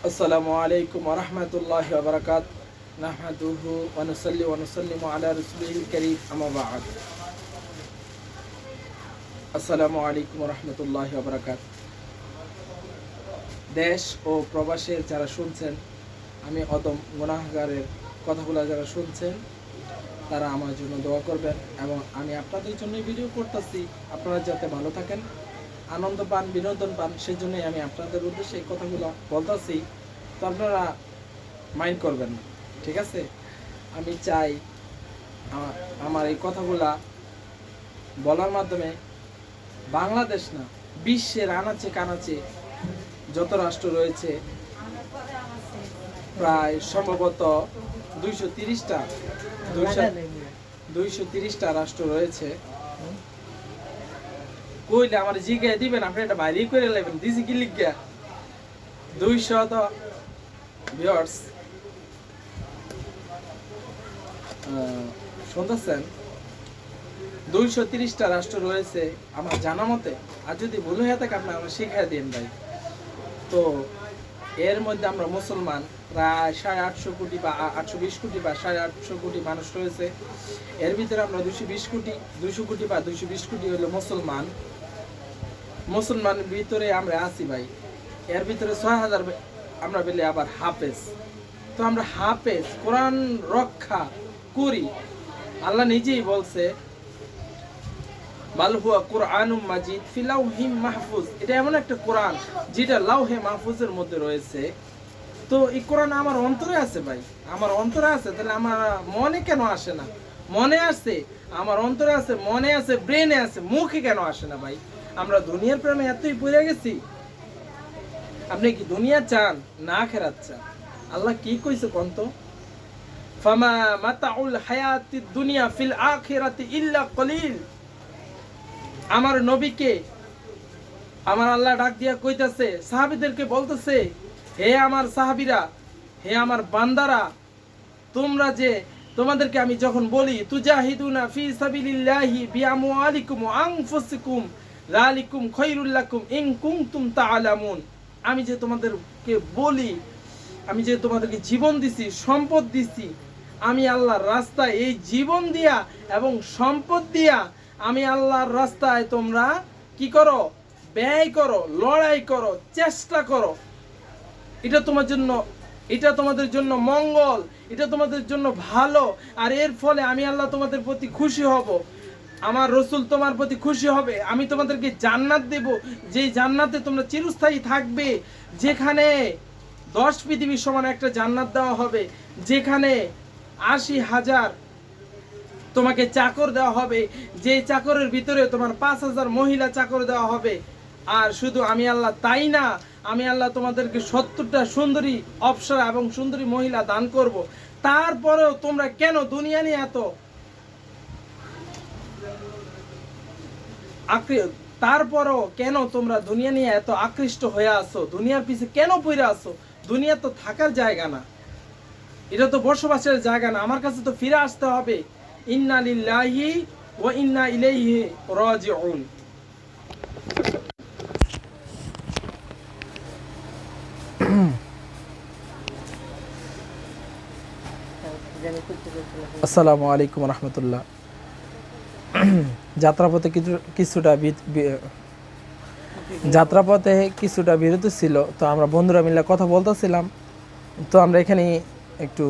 আসসালামু আলাইকুম ওয়া রাহমাতুল্লাহি ওয়া বারাকাতুহু নাহমাদুহু ওয়া নুসাল্লি ওয়া নুসাল্লিমু আলা রাসূলিল কারীম আম্মা বা'দ। আসসালামু আলাইকুম ওয়া রাহমাতুল্লাহি ওয়া বারাকাতুহু। দেশ ও প্রবাসের যারা শুনছেন, আমি অদম গুনাহগারের কথাগুলো যারা শুনছেন তারা আমার জন্য দোয়া করবেন এবং আমি আপনাদের জন্য ভিডিও করতেছি, আপনারা যাতে ভালো থাকেন, আনন্দ পান, বিনোদন পান, সেই জন্যই আমি আপনাদের উদ্দেশ্যে এই কথাগুলো বলতেছি। তো আপনারা মাইন্ড করবেন না, ঠিক আছে? আমি চাই আমার এই কথাগুলা বলার মাধ্যমে বাংলাদেশ না, বিশ্বের আনাচে কানাচে যত রাষ্ট্র রয়েছে, প্রায় সম্ভবত 230টা রাষ্ট্র রয়েছে। কইলে আমার জিগায় দিবেন, আপনি এটা বাইরে করে নেবেন, দিছি কি লিখা 200 ভিউয়ার্স শুনতেছেন। 230টা রাষ্ট্র রয়েছে আমার জানা মতে, আর যদি ভুল হয়ে থাকে আপনি আমরা শিখাই দিন ভাই। তো এর মধ্যে আমরা মুসলমান প্রায় 850 কোটি বা 820 কোটি বা 850 কোটি মানুষ রয়েছে। এর ভিতরে আমরা 220 কোটি বা 220 কোটি হলো মুসলমানের ভিতরে আমরা আছি ভাই। এর ভিতরে 6000 আমরা বলি আবার হাফেজ। তো আমরা হাফেজ, কোরআন রক্ষা করি। আল্লাহ নিজেই বলছে বাল হুয়া কুরআনুম মাজিদ ফি লাউহিম মাহফুজ। এটা এমন একটা কোরআন যেটা লাউহে মাহফুজের মধ্যে রয়েছে। তো এই কোরআন আমার অন্তরে আছে ভাই, আমার অন্তরে আছে। তাহলে আমার মনে কেন আসে না? মনে আছে, আমার অন্তরে আছে, মনে আছে, ব্রেনে আছে, মুখে কেন আসে না ভাই? আমরা দুনিয়ার প্রেমে এতই পড়ে গেছি। আপনি কি দুনিয়া চান না আখিরাত চান? আল্লাহ কি কইছে কোন তো? ফামা মাতাউল হায়াতিদ দুনিয়া ফিল আখিরাতি ইল্লা কলিল। আমার নবীকে আমার আল্লাহ ডাক দিয়া কইতাছে, সাহাবীদেরকে বলতেছে, হে আমার সাহাবীরা, হে আমার বান্দারা, তোমরা যে তোমাদেরকে আমি যখন বলি তুজাহিদুনা ফি সাবিলিল্লাহি বিআমওয়ালিকুম ওয়া আনফুসিকুম যালিকুম খায়রুল লাকুম ইন কুনতুম তা'লামুন। আমি যে তোমাদেরকে বলি, আমি যে তোমাদেরকে জীবন দিছি, সম্পদ দিছি, আমি আল্লাহর রাস্তায় এই জীবন দিয়া এবং সম্পদ দিয়া আমি আল্লাহর রাস্তায় তোমরা কি করো? ব্যয় করো, লড়াই করো, চেষ্টা করো। এটা তোমাদের জন্য মঙ্গল, এটা তোমাদের জন্য ভালো। আর এর ফলে আমি আল্লাহ তোমাদের প্রতি খুশি হব, আমার রসুল তোমার প্রতি খুশি হবে। আমি তোমাদেরকে জান্নাত দেব, যে জান্নাতে তোমরা চিরস্থায়ী থাকবে, যেখানে 10 পৃথিবীর সমান একটা জান্নাত দেওয়া হবে, যেখানে 80,000 তোমাকে চাকর দেওয়া হবে, যে চাকরের ভিতরে তোমার 5000 মহিলা চাকর দেওয়া হবে। আর শুধু আমি আল্লাহ তাই না, আমি আল্লাহ তোমাদেরকে 70টা সুন্দরী অপ্সরা এবং সুন্দরী মহিলা দান করব। তারপরেও তোমরা কেন দুনিয়া নিয়ে তারপরও কেন তোমরা দুনিয়া নিয়ে এত আকৃষ্ট হয়ে আসো? দুনিয়ার পিছে কেন পড়ে আসো? দুনিয়া তো থাকার জায়গা না, এটা তো বসবাসের জায়গা না। আমার কাছে তো ফিরে আসতে হবে। ইন্না লিল্লাহি ওয়া ইন্না ইলাইহি রাজিউন। আসসালামু আলাইকুম ওয়া রাহমাতুল্লাহ। যাত্রাপথে কিছুটা বিরতি ছিল, তো আমরা বন্ধুরা মিলে কথা বলতেছিলাম। তো আমরা এখানে একটু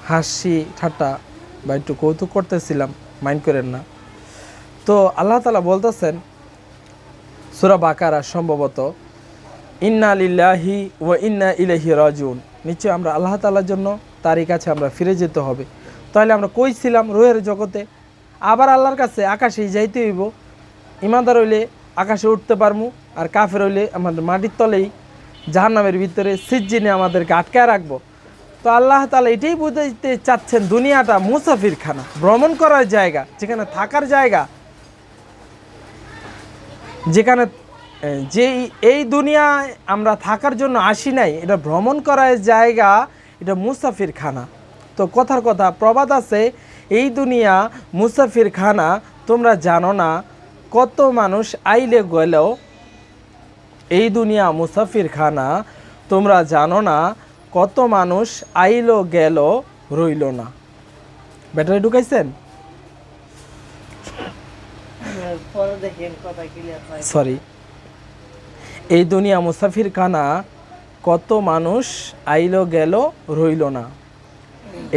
হাসি ঠাট্টা বা একটু কৌতুক করতেছিলাম, মাইন্ড করেন না। তো আল্লাহ তাআলা বলতেছেন সূরা বাকারা সম্ভবত, ইন্না লিল্লাহি ওয়া ইন্না ইলাইহি রাজিউন। নিশ্চয় আমরা আল্লাহ তাআলার জন্য, তারই কাছে আমরা ফিরে যেতে হবে। তাহলে আমরা কই ছিলাম? রুহের জগতে, আবার আল্লাহর কাছে আকাশেই যাইতে হইব। ইমানদার হইলে আকাশে উঠতে পারমু, আর কাফের হইলে আমাদের মাটির তলেই জাহান্নামের ভিতরে সিজ্জিনে আমাদেরকে আটকায় রাখবো। তো আল্লাহ তাআলা এটাই বুঝাইতে চাচ্ছেন, দুনিয়াটা মুসাফিরখানা, ভ্রমণ করার জায়গা, যেখানে থাকার জায়গা, যেখানে এই দুনিয়ায় আমরা থাকার জন্য আসি নাই, এটা ভ্রমণ করার জায়গা, এটা মুসাফিরখানা। তো কথার কথা প্রবাদ আছে, এই দুনিয়া মুসাফিরখানা, তোমরা জানো না কত মানুষ আইলে গেলেও এই দুনিয়া মুসাফির খানা, তোমরা জানো না কত মানুষ আইলো গেল রইল না। ব্যাটারি ঢুকাইছেন? সরি। এই দুনিয়া মুসাফির খানা, কত মানুষ আইলো গেল রইল না।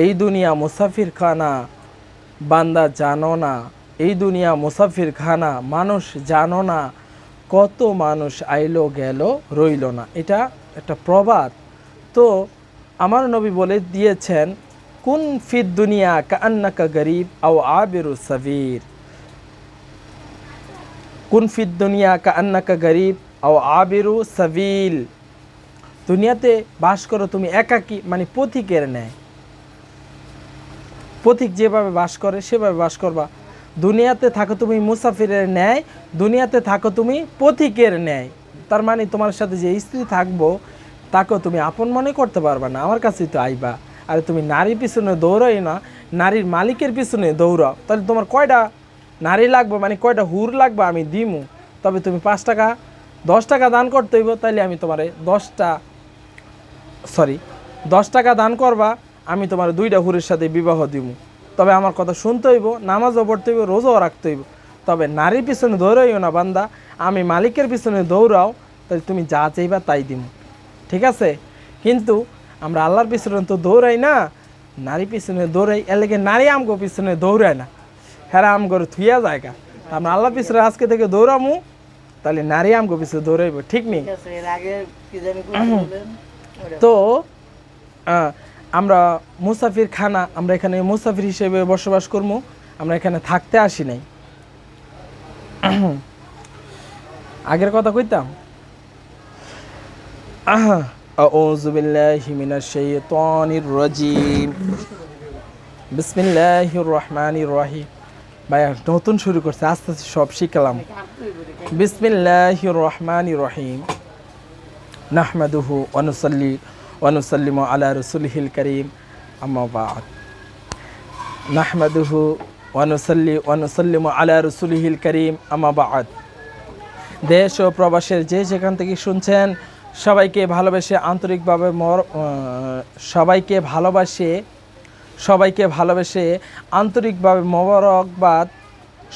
এই দুনিয়া মুসাফির খানা, বান্দা জানো না। এই দুনিয়া মুসাফির খানা, মানুষ জানো না কত মানুষ আইলো গেল রইল না। এটা একটা প্রবাদ। তো আমার নবী বলে দিয়েছেন, কুন ফিদ দুনিয়া কান্নাকা গরিব আও আবিরু সাবির। কুন ফিদ দুনিয়া কান্নাকা গরিব আও আবিরু সাবিল। দুনিয়াতে বাস করো তুমি একাকী, মানে পথিকের ন্যায়। পথিক যেভাবে বাস করে সেভাবে বাস করবা। দুনিয়াতে থাকো তুমি মুসাফিরের ন্যায়, দুনিয়াতে থাকো তুমি পথিকের ন্যায়। তার মানে তোমার সাথে যে স্ত্রী থাকবো তাকেও তুমি আপন মনে করতে পারবা না, আমার কাছেই তো আইবা। আর তুমি নারীর পিছনে দৌড়াই না, নারীর মালিকের পিছনে দৌড়াও, তাহলে তোমার কয়টা নারী লাগবে, মানে কয়টা হুর লাগবে আমি দিমু। তবে তুমি 5 টাকা 10 টাকা দান করতে হইব, তাইলে আমি তোমারে 10 টাকা দান করবা, আমি তোমার 2টা হুরের সাথে বিবাহ দিব। তবে আমার কথা শুনতে হইব, নামাজও পড়তে হইব, রোজাও রাখতে হইব। তবে নারীর পিছনে দৌড়াইও না বান্দা, আমি মালিকের পিছনে দৌড়াও, তাহলে তুমি যা চাইবা তাই দিব, ঠিক আছে? কিন্তু আমরা আল্লাহর পিছনে তো দৌড়াই না, নারী পিছনে দৌড়াই। এর লেগে নারী আমগো পিছনে দৌড়ায় না, হ্যাঁ আমগো থুইয়া জায়গা। আমরা আল্লাহর পিছনে আজকে থেকে দৌড়ামু, তাহলে নারী আমগো পিছনে দৌড়াইব, ঠিক নেই? তো আমরা মুসাফির খানা, আমরা এখানে মুসাফির হিসেবে বসবাস করবো, আমরা এখানে থাকতে আসি নাই। আগের কথা কইতাম, আউযু বিল্লাহি মিনাশ শাইতানির রাজিম, বিসমিল্লাহির রহমানির রহিম। ভাই নতুন শুরু করছে, আস্তে আস্তে সব শিখলাম। বিসমিল্লাহির রহমানির রহিম, নাহমাদুহু ওয়া নুসাল্লি ওয়া নুসাল্লিমু আলা রাসূলিহিল কারীম, আম্মা বা'দ। নাহমাদুহু ওয়া নুসাল্লি ওয়া নুসাল্লিমু আলা রাসূলিহিল কারীম, আম্মা বা'দ। দেশ ও প্রবাসের যে যেখান থেকে শুনছেন সবাইকে ভালোবেসে আন্তরিকভাবে মোবারকবাদ।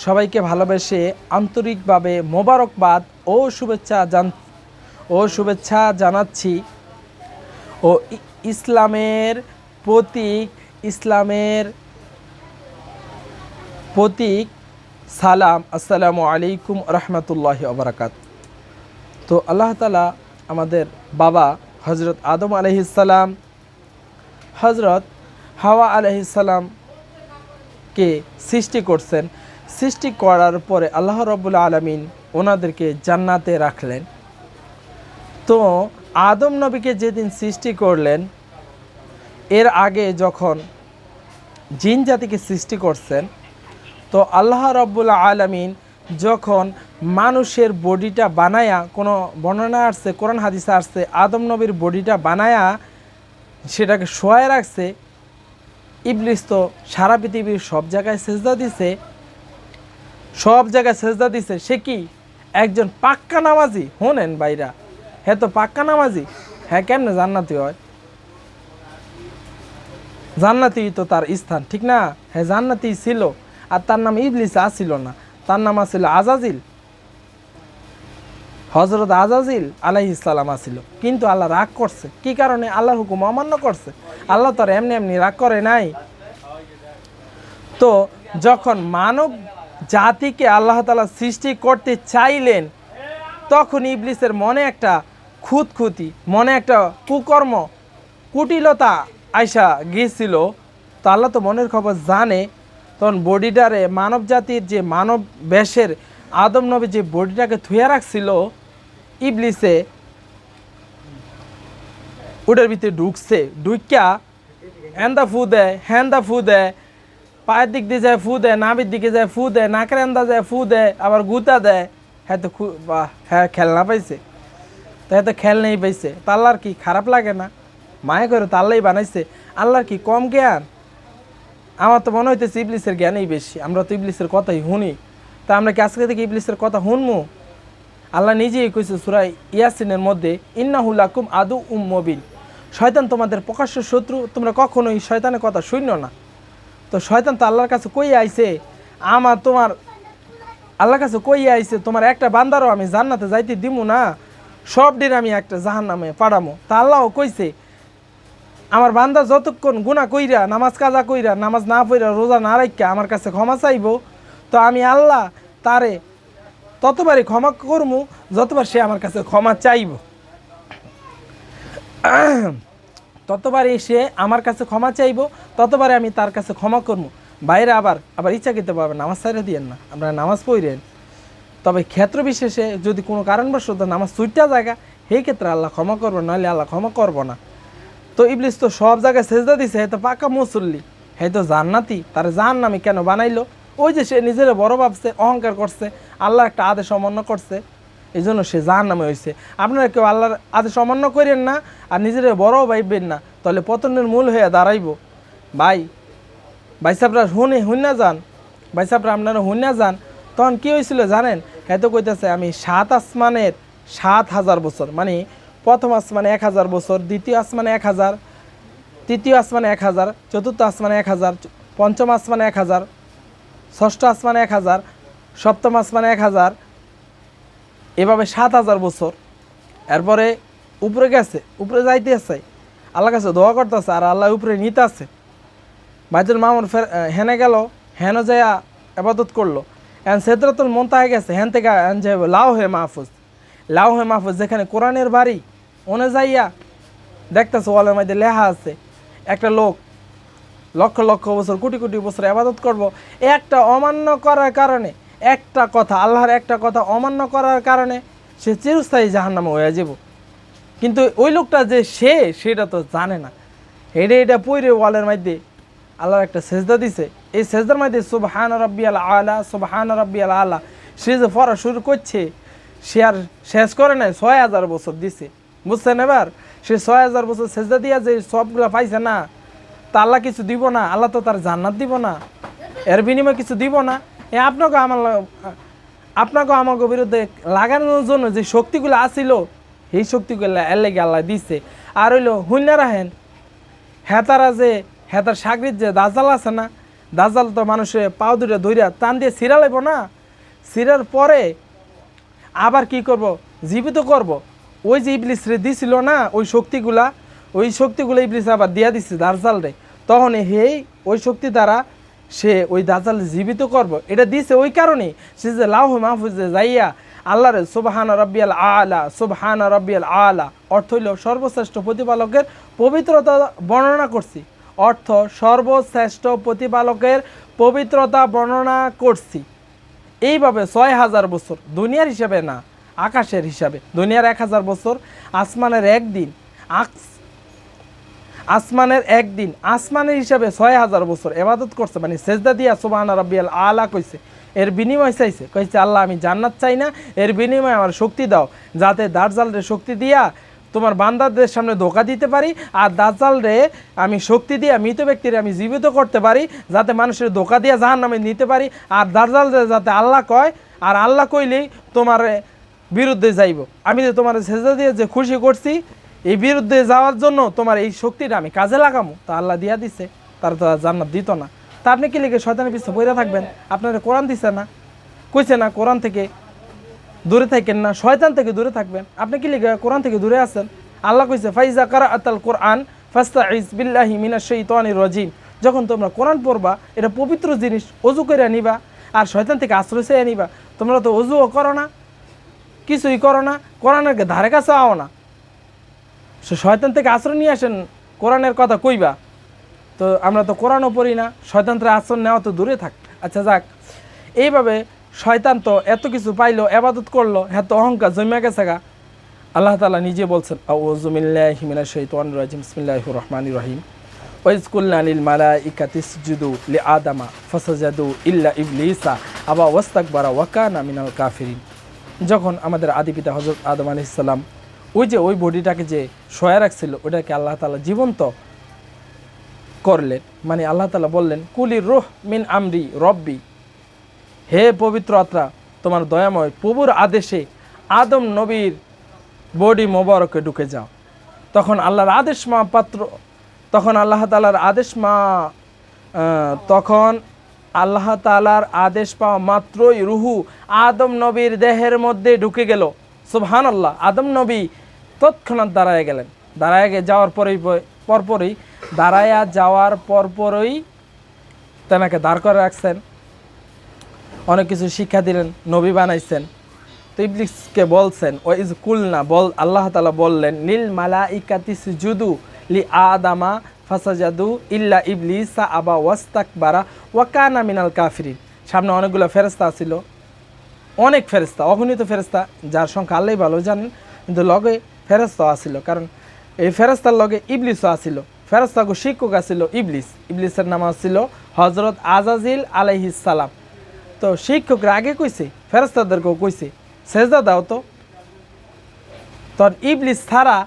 সবাইকে ভালোবেসে আন্তরিকভাবে মোবারকবাদ ও শুভেচ্ছা জানাচ্ছি। ও ইসলামের প্রতীক সালাম, আসসালামু আলাইকুম রহমতুল্লাহি ওয়া বারাকাতুহু। তো আল্লাহ তাআলা আমাদের বাবা হযরত আদম আলাইহিস সালাম, হযরত হাওয়া আলাইহিস সালামকে সৃষ্টি করছেন। সৃষ্টি করার পরে আল্লাহ রাব্বুল আলামিন ওনাদেরকে জান্নাতে রাখলেন। তো আদম নবীকে যেদিন সৃষ্টি করলেন, এর আগে যখন জিন জাতিকে সৃষ্টি করছেন, তো আল্লাহ রাব্বুল আলামিন যখন মানুষের বডিটা বানায়া, কোনো বর্ণনা আসছে, কোরআন হাদিসে আসছে, আদম নবীর বডিটা বানায়া সেটাকে শোয়ায় রাখছে। ইবলিস তো সারা পৃথিবীর সব জায়গায় সেজদা দিছে, সে কি একজন পাক্কা নামাজি? হোনেন ভাইরা, হ্যাঁ তো পাক্কা নামাজি, হ্যাঁ কেমনে জান্নাতি হয়? জান্নাতি তো তার স্থান, ঠিক না? হ্যাঁ জান্নাতি ছিল, আর তার নাম ইবলিস আসিল না, তার নাম আসিল আজাজিল। হযরত আজাজিল আলাইহিস সালাম আসিল, কিন্তু আল্লাহ রাগ করছে। কি কারণে? আল্লাহর হুকুম অমান্য করছে। আল্লাহ তো আর এমনি রাগ করে নাই। তো যখন মানব জাতিকে আল্লাহ তাআলা সৃষ্টি করতে চাইলেন, তখন ইবলিসের মনে একটা খুঁতখুঁতি, মনে একটা কুকর্ম, কুটিলতা আইসা গিয়েছিল। তো আল্লাহ তো মনের খবর জানে। তখন বডিটারে, মানব জাতির যে মানব বেশের আদম নবী যে বডিটাকে থুয়ে রাখছিল, ইবলিসে ওটার ভিতরে ঢুকিয়া এন্দা ফু দেয়, পায়ের দিক দিয়ে যায় ফু দেয়, নাভির দিকে যায় ফু দেয়, নাকের এন্দা যায় ফু দেয়, আবার গুতা দেয়। হ্যাঁ তো হ্যাঁ খেলনা পাইছে, তো হ্যাঁ তো খেলনাই পাইছে। তা আল্লাহর কি খারাপ লাগে না? মায়া করে তো আল্লাহই বানাইছে। আল্লাহর কি কম জ্ঞান? আমার তো মনে হইতেছে ইবলিসের জ্ঞানই বেশি। আমরা তো ইবলিসের কথাই শুনি, তা আমরা কি আজকে থেকে ইবলিসের কথা শুনবো? আল্লাহ নিজেই কইছে সূরা ইয়াসিনের মধ্যে ইন্নাহু লাকুম আদু মুবিন, শয়তান তোমাদের প্রকাশ্য শত্রু, তোমরা কখনোই শয়তানের কথা শুনো না। তো শয়তান তো আল্লাহর কাছে কই আইছে, তোমার আল্লাহর কাছে কই আইছে তোমার একটা বান্দারও আমি জান্নাতে যাইতে দিমু না, সব দিন আমি একটা জাহান্নামে পাঠামো। তা আল্লাহও কইছে আমার বান্দা যতক্ষণ গুনাহ কইরা নামাজ কাজা কইরা নামাজ না পড়া রোজা না রাখা আমার কাছে ক্ষমা চাইব, তো আমি আল্লাহ তারে ততবারই ক্ষমা করমু যতবার সে আমার কাছে ক্ষমা চাইব, ততবারই সে আমার কাছে ক্ষমা চাইব, ততবারে আমি তার কাছে ক্ষমা করবো। বাইরে আবার ইচ্ছা করতে পারবেন নামাজ ছাইড়া দিয়েন না, আপনারা নামাজ পড়েন, তবে ক্ষেত্র বিশেষে যদি কোনো কারণবশত নামাজ ছুটটা জায়গা সেই ক্ষেত্রে আল্লাহ ক্ষমা করবো, নাহলে আল্লাহ ক্ষমা করবো না। তো ইবলিস তো সব জায়গায় সেজদা দিছে, হে তো পাকা মুসল্লি, হে তো জান্নাতি, তার জাহান্নামী কেন বানাইলো? ওই যে সে নিজের বড় ভাবছে, অহংকার করছে, আল্লাহর একটা আদেশ অমান্য করছে, এই জন্য সে জাহান্নামে হয়েছে। আপনারা কেউ আল্লাহর আদেশ অমান্য করেন না আর নিজের বড় ভাববেন না, তাহলে পতনের মূল হয়ে দাঁড়াইব। ভাই সাহেবরা হুন্না যান, ভাই সাহেবরা আপনারা হুন্না যান। তখন কী হয়েছিল জানেন? এত কইতেছে আমি 7 আসমানের 7,000 বছর, মানে প্রথম আসমানে 1000 বছর, দ্বিতীয় আসমানে 1000, তৃতীয় আসমানে 1000, চতুর্থ আসমানে 1000, পঞ্চম আসমানে 1000, ষষ্ঠ আসমানে 1000, সপ্তম আসমানে 1000, এভাবে 7000 বছর। এরপরে উপরে গেছে, উপরে যাইতে আছে, আল্লাহর কাছে দোয়া করতেছে, আর আল্লাহ উপরে নিতে আছে। বাইতুল মামুর হেনে গেল, হেন যাইয়া আবাদত করলো, এখন সিদরাতুল মুনতাহা গেছে, হেন থেকে যে লাউহে মাহফুজ যেখানে কোরআনের বাড়ি, ওনে যাইয়া দেখতেছে ওয়ালের মধ্যে লেখা আছে একটা লোক লক্ষ লক্ষ বছর কোটি কোটি বছর আবাদত করব, একটা অমান্য করার কারণে, একটা কথা আল্লাহর একটা কথা অমান্য করার কারণে সে চিরস্থায়ী জাহান্নামে হয়ে যাব। কিন্তু ওই লোকটা যে সেটা তো জানে না, এটা পইরে ওয়ালের মধ্যে আল্লাহর একটা সেজদা দিছে, এই সেজদার মধ্যে সুবহান রাব্বিয়াল আলা, সুবহান রাব্বিয়াল আলা, সে যে পড়া শুরু করছে, সে আর শেষ করে নাই, 6000 বছর দিছে। বুঝছেন? এবার সে 6000 বছর সেজদা দিয়া যে সবগুলা পাইছে না, তা আল্লাহ কিছু দিব না? আল্লাহ তো তার জান্নাত দিব না, এর বিনিময়ে কিছু দিব না? আপনাকে আমাকে বিরুদ্ধে লাগানোর জন্য যে শক্তিগুলো আসিল, এই শক্তিগুলো এর লেগে আল্লাহ দিচ্ছে। আর হইলো হুন্না রাহেন, হেতার সাগরিত যে দাজাল আছে না, দাজাল তো মানুষের পাও দুটো ধইরা টান দিয়ে ছিঁড়া লাগবো না, ছিঁড়ার পরে আবার কি করব? জীবিত করব। ওই যে ইবলিস রে দিছিল না ওই শক্তিগুলো ইবলিস আবার দিয়া দিচ্ছে দাজাল রে, তখন ওই শক্তি দ্বারা সে ওই দাজাল জীবিত করব। এটা দিছে ওই কারণেই সে যে লাউহে মাহফুজে যাইয়া আল্লাহরে সুবহানা রাব্বিয়াল আলা, সুবহানা রাব্বিয়াল আলা, অর্থ হইল সর্বশ্রেষ্ঠ প্রতিপালকের পবিত্রতা বর্ণনা করছি, অর্থ সর্বশ্রেষ্ঠ প্রতিপালকের পবিত্রতা বর্ণনা করছি। এইভাবে 6000 বছর, দুনিয়ার হিসাবে না, আকাশের হিসাবে। দুনিয়ার 1000 বছর, আসমানের একদিন, আসমানের হিসাবে 6000 বছর ইবাদত করছে, মানে সেজদা দিয়া সুবহানা রাব্বিয়াল আলা কইছে। এর বিনিময় চাইছে, কইছে আল্লাহ আমি জান্নাত চাই না, এর বিনিময়ে আমার শক্তি দাও, যাতে দাজ্জালের শক্তি দিয়া তোমার বান্দাদের সামনে ধোকা দিতে পারি, আর দাজ্জালরে আমি শক্তি দিয়া মৃত ব্যক্তির আমি জীবিত করতে পারি, যাতে মানুষের ধোকা দিয়া জাহান্নামে নিতে পারি, আর দাজ্জালরে যাতে আল্লাহ কয়, আর আল্লাহ কইলেই তোমার বিরুদ্ধে যাইব। আমি যে তোমার সেজদা দিয়ে যে খুশি করছি, এই বিরুদ্ধে যাওয়ার জন্য তোমার এই শক্তিটা আমি কাজে লাগামো। তা আল্লাহ দিয়া দিছে, তার তো জান্নাত দিত না। তা আপনি কি লিখে শয়তানের পিছনে পড়ে থাকবেন? আপনারা কোরআন দিছে না, কইছে না কোরআন থেকে দূরে থাকেন না, শয়তান থেকে দূরে থাকবেন। আপনি কি লিখে কোরআন থেকে দূরে আছেন? আল্লাহ কইছে ফাইজা কারাআতাল কোরআন ফাস্তাইজ বিল্লাহি মিনাশ শাইতানির রাজিম, যখন তোমরা কোরআন পড়বা, এটা পবিত্র জিনিস, ওযু করে নিবা আর শয়তান থেকে আশ্রয় চেয়ে নিবা। তোমরা তো ওযুও করো না, কিছুই করো না, কোরআনের ধারে কাছে আও না, শয়তান থেকে আশ্রয় নিয়ে আসেন, কোরআনের কথা কইবা। তো আমরা তো কোরআনও পড়ি না, শয়তান থেকে আশ্রয় নেওয়া তো দূরে থাক। আচ্ছা যাক, এইভাবে শয়তান তো এত কিছু পাইলো, ইবাদত করলো, এত অহংকার জমে গেছে গা। আল্লাহ তাআলা নিজে বলছেন আউযু বিল্লাহি মিনাশ শাইতানির রাজিম, বিসমিল্লাহির রহমানির রহিম, ওয়াইজ কুলনা লিল মালাইকাতি ইসজুদু লিআদামা ফাসাজাদু ইল্লা ইবলিসা আবা ওয়াস্তাকবারা ওয়া কানা মিনাল কাফিরিন। যখন আমাদের আদি পিতা হযরত আদম আলাইহিস সালাম ওই বডিটাকে যে শোয়া রাখছিল, ওটাকে আল্লাহ তাআলা জীবন্ত করলেন, মানে আল্লাহ তাআলা বললেন কুলির রূহ মিন আমরি রব্বি, হে পবিত্র আত্মা তোমার দয়াময় প্রভুর আদেশে আদম নবীর বডি মোবারকে ঢুকে যাও। তখন আল্লাহর আদেশ মা পাত্র, তখন আল্লাহ তাআলার আদেশ মা তখন আল্লাহ তাআলার আদেশ পাওয়া মাত্রই রুহু আদম নবীর দেহের মধ্যে ঢুকে গেল। সুবহানাল্লাহ। আদম নবী তৎক্ষণাৎ দাঁড়ায় গেলেন। দাঁড়ায় যাওয়ার পরপরই দাঁড়ায়া যাওয়ার পরপরই তেনাকে দাঁড় করে রাখছেন, অনেক কিছু শিক্ষা দিলেন, নবী বানাইছেন। তো ইবলিসকে বলছেন ও ইজ কুলনা, আল্লাহ তাআলা বললেন লিল মালাইকাতি সুজুদু লি আদামা ফাসাজাদু ইল্লা ইবলিসা আবা ওয়াস্তাকবারা ওয়া কানা মিনাল কাফিরিন। সামনে অনেকগুলো ফেরেশতা ছিল, অনেক ফেরেশতা, অগণিত ফেরেশতা, যার সংখ্যা আল্লাহই ভালো জানেন, কিন্তু লগে ফেরেশতা আসিল, কারণ এই ফেরেশতার লগে ইবলিসও আসিল। ফেরেশতাকে শিক্ষক আসিল ইবলিস, ইবলিসের নাম আসিল হযরত আজাজিল আলাইহিস সালাম। তো শিক্ষকরা আগে কইছে, ফেরেশতাদেরকেও কইছে সেজদা দাও। তো তখন ইবলিস ছাড়া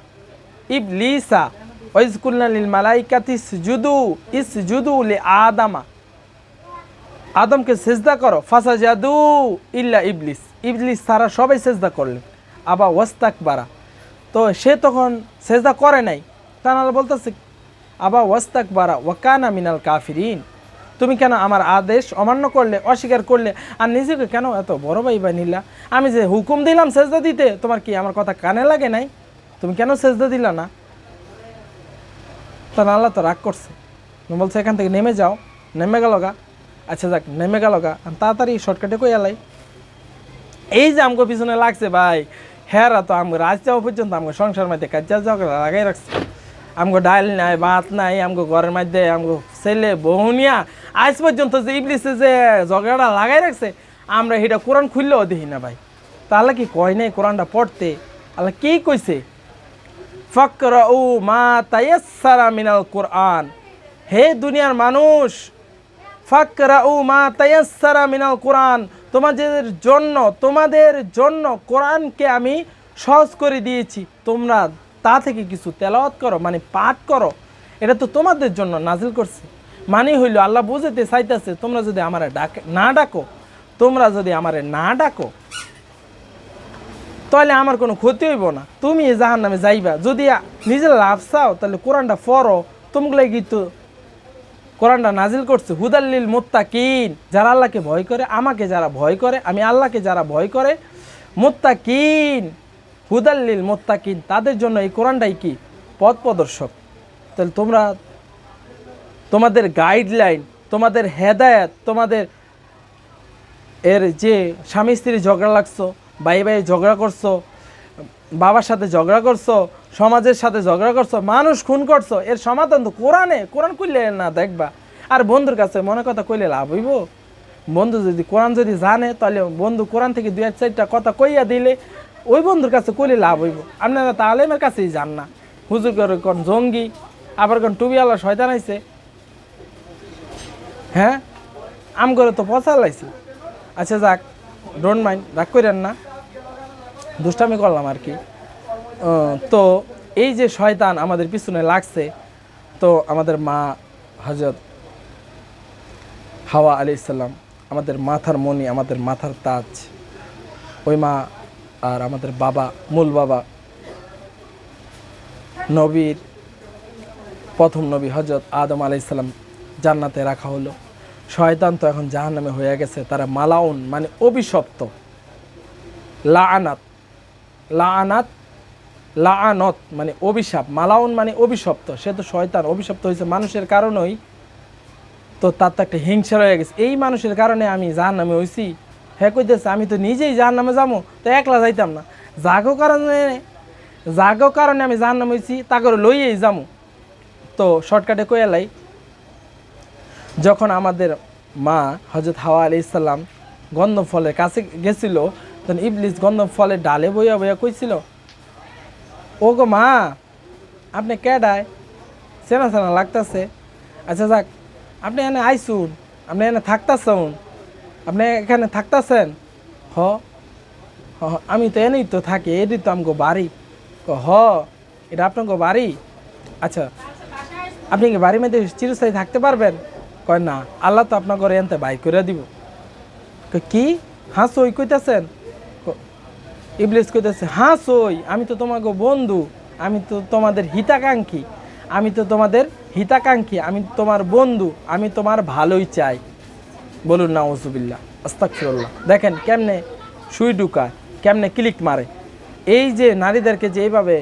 ইবলিসা ওয়াইজ কুলনা লিল মালাইকাতি ইসজুদু লি আদামা, আদমকে সেজদা করো, ফাসাজাদু ইল্লা ইবলিস, ইবলিস ছাড়া সবাই সেজদা করলেন। আবা ওয়াস্তাকবারা, তো সে তখন সেজদা করে নাই। তাহলে বলতেছে আবা ওয়াস্তাকবারা ওয়া কানা মিনাল কাফিরিন, তুমি কেন আমার আদেশ অমান্য করলে, অস্বীকার করলে, আর নিজেকে কেন এত বড় ভাই নিলা? আমি যে হুকুম দিলাম সেজদা দিতে, তোমার কি আমার কথা কানে লাগে নাই? তুমি কেন সেজদা দিলা না? তখন আল্লাহ তো রাগ করছে, বলছে এখান থেকে নেমে যাও। নেমে গেল গা। আচ্ছা যাক, নেমে গেল গা, তাড়াতাড়ি শর্টকাটে কই এলাই। এই যে আমগো পিছনে লাগছে ভাই, হেরা তো আমগো রাজ যাওয়া পর্যন্ত আমগো সংসার মধ্যে কাজা ঝগড়া লাগাই রাখছে। আমগো ডাল নাই, ভাত নাই, আমগো ঘরের মধ্যে আমগো ছেলে বহুনিয়া আজ পর্যন্ত যে ইবলিসে যে ঝগড়াটা লাগাই রাখছে, আমরা এটা কোরআন খুললেও দেখি না ভাই। তাহলে কি কয় নাই কোরআনটা পড়তে? আল্লাহ কি কইছে? ফাকরাউ মা তায়াসসারা মিনাল কোরআন, হে দুনিয়ার মানুষ, ফাকরাউ মা তায়াসসারা মিনাল কোরআন, তোমাদের জন্য কোরআনকে আমি সহজ করে দিয়েছি, তোমরা তা থেকে কিছু তেলাওয়াত করো, মানে পাঠ করো, এটা তো তোমাদের জন্য নাজিল করছে। মানে হইল আল্লাহ বুঝাতে চাইতেছে, তোমরা যদি আমারে না ডাকো তাহলে আমার কোনো ক্ষতি হইব না, তুমি জাহান্নামে যাইবা। যদি নিজের লাভ চাও তাহলে কোরআনটা পড়ো, তোমগুলো কিন্তু কোরআনটা নাজিল করছে হুদাল্লিল মুত্তাকিন, যারা আল্লাহকে ভয় করে, আমাকে যারা ভয় করে, আমি আল্লাহকে যারা ভয় করে, মুত্তাকিন, হুদাল্লিল মুত্তাকিন, তাদের জন্য এই কোরআনটাই কি পথ প্রদর্শক। তাহলে তোমাদের গাইডলাইন, তোমাদের হেদায়েত, তোমাদের এর যে স্বামী স্ত্রী ঝগড়া লাগছো, ভাই ঝগড়া করছো, বাবার সাথে ঝগড়া করছো, সমাজের সাথে ঝগড়া করছো, মানুষ খুন করছো, এর সমাধান তো কোরআন কইলে না দেখবা। আর বন্ধুর কাছে মনে কথা কইলে লাভ হইব? বন্ধু যদি কোরআন যদি জানে, তাহলে বন্ধু কোরআন থেকে 2-4টা কথা কইয়া দিলে ওই বন্ধুর কাছে কইলে লাভ হইব। আপনারা তাহলে আমার কাছেই যান না। হুজুর করে কোন জঙ্গি, আবার কোন টুবিওয়ালা শয়তান আইছে, হ্যাঁ আম করে তো পচা লাইছে। আচ্ছা যাক, ডোন্ট মাইন্ড, রাগ করেন না, দুষ্টামি করলাম আর কি। তো এই যে শয়তান আমাদের পিছনে লাগছে, তো আমাদের মা হযরত হাওয়া আলাইহিস সালাম, আমাদের মাথার মণি, আমাদের মাথার তাজ, ওই মা, আর আমাদের বাবা, মূল বাবা, নবীর প্রথম নবী হযরত আদম আলাইহিস সালাম জান্নাতে রাখা হলো। শয়তান তো এখন জাহান্নামে হয়ে গেছে, তারা মালাউন মানে অভিশপ্ত, লাআনত মানে অভিশাপ, মালাউন মানে অভিশপ্ত। সে তো শয়তান অভিশপ্ত হয়েছে মানুষের কারণেই, তো তার তো একটা হিংসা রয়ে গেছে, এই মানুষের কারণে আমি জাহান্নামে হইছি। হ্যাঁ কইতেছে আমি তো নিজেই জাহান্নামে যাবো, তো একলা যাইতাম না, জাগো কারণে আমি জাহান্নামে হইছি, তা করে লইয়েই যাবো। তো শর্টকাটে কইয়ালাই, যখন আমাদের মা হযরত হাওয়া আলাইহিস সালাম গন্ধম ফলের কাছে গেছিল, তখন ইবলিস গন্ধম ফলের ডালে বইয়া কইছিল, ও গো মা, আপনি কেডায়, চেনা চেনা লাগতেছে। আচ্ছা যাক, আপনি এখানে আইসুন, আপনি এখানে থাকতেছেন, আপনি এখানে থাকতেছেন? হ, আমি তো এনেই তো থাকি, এটি তো আমগো বাড়ি। হ, এটা আপনার বাড়ি? আচ্ছা, আপনি কি বাড়ির মধ্যে চিরস্থায়ী থাকতে পারবেন? কয় না, আল্লাহ তো আপনার ঘরে এনতে বাই করে দিব। কি হাসো ওই কইতেছেন? ইবলিস কইতেছে, হ্যাঁ সই, আমি তো তোমাকে বন্ধু, আমি তো তোমাদের হিতাকাঙ্ক্ষী, আমি তো তোমাদের হিতাকাঙ্ক্ষী, আমি তোমার বন্ধু, আমি তোমার ভালোই চাই। বলুন নাউজুবিল্লাহ, আস্তাগফিরুল্লাহ। দেখেন কেমনে সুই ঢুকায়, কেমনে ক্লিক মারে। এই যে নারীদেরকে যে এইভাবে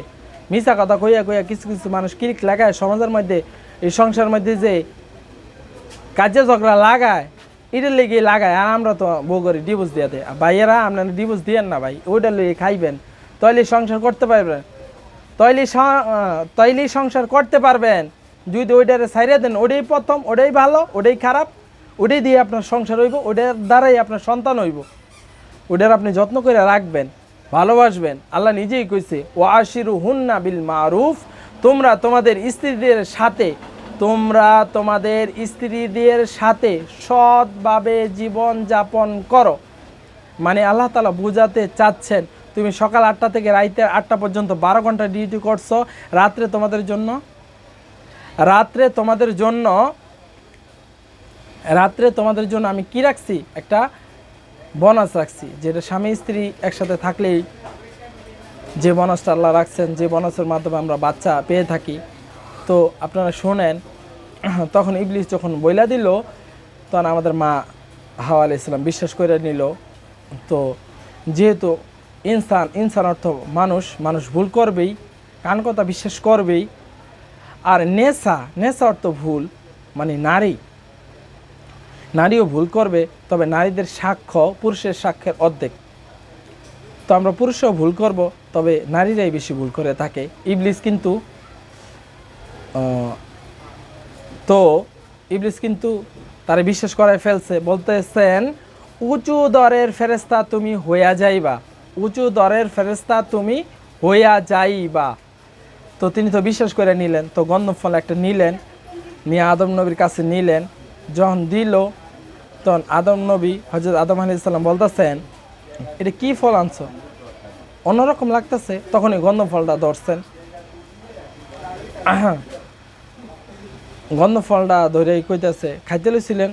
মিশা কথা কইয়া কইয়া কিছু কিছু মানুষ ক্লিক লাগায় সমাজের মধ্যে, এই সংসার মধ্যে যে কাজে ঝগড়া লাগায়, এটার লেগে লাগায়। আর আমরা তো বউ করে ডিভোর্স দিয়ে দেয়। ভাইয়েরা আপনারা ডিভোর্স দিয়েন না ভাই, ওইটার লেগে খাইবেন, তাইলে সংসার করতে পারবেন, তাইলেই সংসার করতে পারবেন। যদি ওইটারে ছাইড়ে দেন, ওটাই প্রথম, ওটাই ভালো, ওটাই খারাপ, ওটাই দিয়ে আপনার সংসার হইব, ওটার দ্বারাই আপনার সন্তান হইব। ওটার আপনি যত্ন করে রাখবেন, ভালোবাসবেন। আল্লাহ নিজেই কইছে, ওয়াশিরু হুন্না বিল মারুফ, তোমরা তোমাদের স্ত্রীদের সাথে সৎভাবে জীবন যাপন করো। মানে আল্লাহ তাআলা বুঝাতে চাচ্ছেন, তুমি সকাল 8টা থেকে রাতে 8টা পর্যন্ত 12 ঘন্টা ডিউটি করছো, রাত্রে তোমাদের জন্য আমি কি রাখছি, একটা বোনাস রাখছি, যেটা স্বামী স্ত্রী একসাথে থাকলেই যে বোনাসটা আল্লাহ রাখছেন, যে বোনাসের মাধ্যমে আমরা বাচ্চা পেয়ে থাকি। তো আপনারা শোনেন, তখন ইবলিস যখন বইলা দিল, তখন আমাদের মা হাওয়া আলাইহিস সালাম বিশ্বাস করে নিল। তো যেহেতু ইনসান অর্থ মানুষ ভুল করবেই, কান কথা বিশ্বাস করবেই। আর নেশা অর্থ ভুল, মানে নারীও ভুল করবে, তবে নারীদের সাক্ষ্য পুরুষের সাক্ষ্যের অর্ধেক। তো আমরা পুরুষও ভুল করব, তবে নারীরাই বেশি ভুল করে থাকে। ইবলিস কিন্তু তারা বিশ্বাস করায় ফেলছে, বলতেছেন, উঁচু দরের ফেরেশতা তুমি হইয়া যাইবা। তো তিনি তো বিশ্বাস করে নিলেন। তো গন্ধম ফল একটা নিলেন, নিয়ে আদম নবীর কাছে নিলেন। যখন দিল, তখন হযরত আদম আলাইহিস সালাম বলতেছেন, এটা কি ফল আনছো, অন্যরকম লাগতেছে। তখনই গন্ধম ফলটা ধরছেন, গন্ধম ফলটা ধরে কইতেছে, খাইতে লইছিলেন,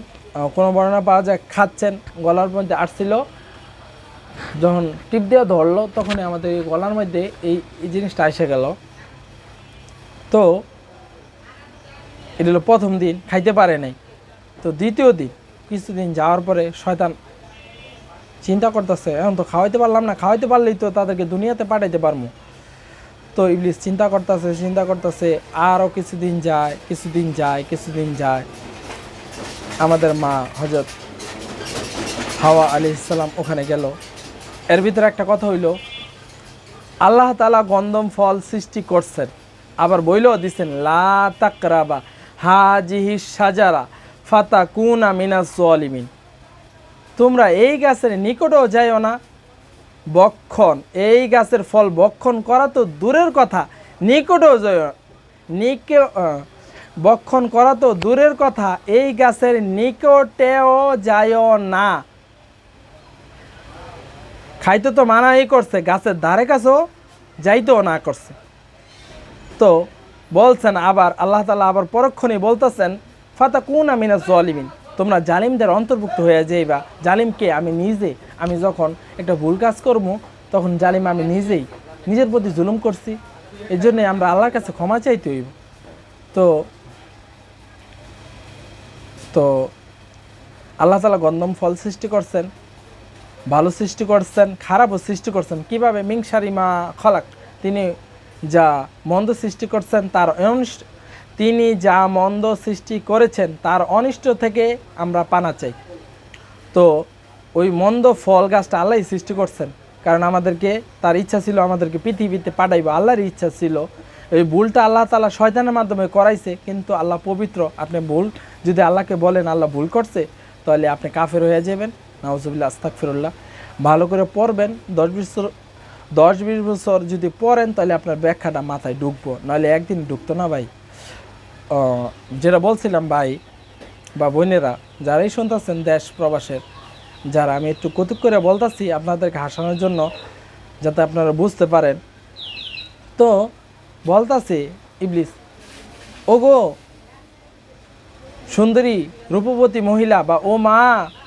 কোনো বর্ণনা পাওয়া যায় খাচ্ছেন, গলার মধ্যে আসছিল, যখন টিপ দিয়ে ধরলো, তখনই আমাদের গলার মধ্যে এই জিনিসটা এসে গেল। তো এটা হলো প্রথম দিন, খাইতে পারে নাই। তো দ্বিতীয় দিন, কিছুদিন যাওয়ার পরে শয়তান চিন্তা করতেছে, এখন তো খাওয়াইতে পারলাম না, খাওয়াইতে পারলেই তো তাদেরকে দুনিয়াতে পাঠাইতে পারবো। তো ইবলিস চিন্তা করতেছে, আরও কিছুদিন যায়। আমাদের মা হযরত হাওয়া আলাইহিস সালাম ওখানে গেল। এর ভিতরে একটা কথা হইল, আল্লাহ তাআলা গন্ধম ফল সৃষ্টি করছেন, আবার বইলেও দিচ্ছেন, লা তাকরাবা হাজিহি শাজারা ফাতাকুনা মিনাজ জালিমিন, তোমরা এই গাছের নিকটেও যাইও না। এই গাছের ফল ভক্ষণ করা তো দূরের কথা, ভক্ষণ করা তো দূরের কথা, এই গাছের নিকটেও যাইও না। খাইতে তো মানাই করছে, গাছের ধারে কাছেও যাইতেও না করছে। তো বলছেন আবার আল্লাহ তাআলা আবার পরক্ষণেই বলতেছেন, ফাতাকুনা মিনাজ জালিমিন, তোমরা জালিমদের অন্তর্ভুক্ত হয়ে যাইবা। জালিমকে আমি যখন একটা ভুল কাজ করব, তখন জালিম আমি নিজের প্রতি জুলুম করছি, এই জন্যে আমরা আল্লাহর কাছে ক্ষমা চাইতে হইব। তো আল্লাহ তাআলা গন্ধম ফল সৃষ্টি করছেন, ভালো সৃষ্টি করছেন, খারাপও সৃষ্টি করছেন। কিভাবে? মিংসারিমা খলাক, তিনি যা মন্দ সৃষ্টি করছেন তিনি যা মন্দ সৃষ্টি করেছেন তার অনিষ্ট থেকে আমরা পানা চাই। তো ওই মন্দ ফল গাছটা আল্লাহই সৃষ্টি করছেন, কারণ তার ইচ্ছা ছিল আমাদেরকে পৃথিবীতে পাঠাইব, আল্লাহর ইচ্ছা ছিল। এই ভুলটা আল্লাহ তাআলা শয়তানের মাধ্যমে করাইছে, কিন্তু আল্লাহ পবিত্র। আপনি ভুল যদি আল্লাহকে বলেন আল্লাহ ভুল করছে, তাহলে আপনি কাফের হয়ে যাবেন, নাউজুবিল্লাহ, আস্তাগফিরুল্লাহ। ভালো করে পড়বেন, 10-20 বছর যদি পড়েন, তাহলে আপনার ব্যাখ্যাটা মাথায় ঢুকবো, নাহলে একদিন ঢুকতো না ভাই। যেটা বলছিলাম ভাই বা বোনেরা, যারাই শুনতেছেন দেশ প্রবাসের, যারা, আমি একটু কৌতুক করে বলতেছি আপনাদেরকে হাসানোর জন্য, যাতে আপনারা বুঝতে পারেন। তো বলতাছে ইবলিস, ওগো সুন্দরী রূপবতী মহিলা, বা ও মা,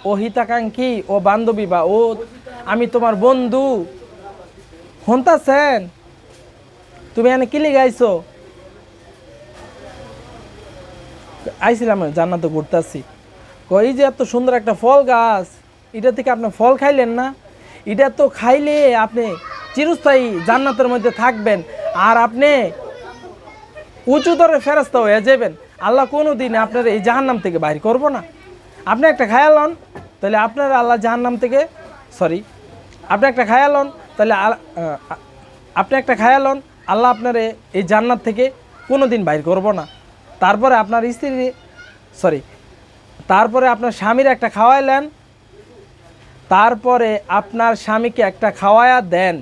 ও হিতাকাঙ্ক্ষী, ও বান্ধবী, বা ও আমি তোমার বন্ধু, শুনতাছেন? তুমি এনে কি লিগে আইছো? আইছিলাম জান্নাতে ঘুরতেছি। এই যে এত সুন্দর একটা ফল গাছ, এটা থেকে আপনি ফল খাইলেন না? এটা তো খাইলে আপনি চিরস্থায়ী জান্নাতের মধ্যে থাকবেন, আর আপনি উঁচুতরে ফেরেশতা হয়ে যাবেন। আল্লাহ কোনো দিন আপনার এই জাহান্নাম থেকে বাইর করবো না। আপনি একটা খায়ালন, তাহলে আপনার আল্লাহ জাহান্নাম থেকে, সরি, আপনি একটা খায়ালন, তাহলে আপনি একটা খায়ালন, আল্লাহ আপনার এই জান্নাত থেকে কোনো দিন বাইর করবো না। তারপরে আপনার স্ত্রী, সরি, তারপরে আপনার স্বামীর একটা খাওয়াইলেন, তারপরে আপনার স্বামীকে একটা খাওয়ায়া দেন,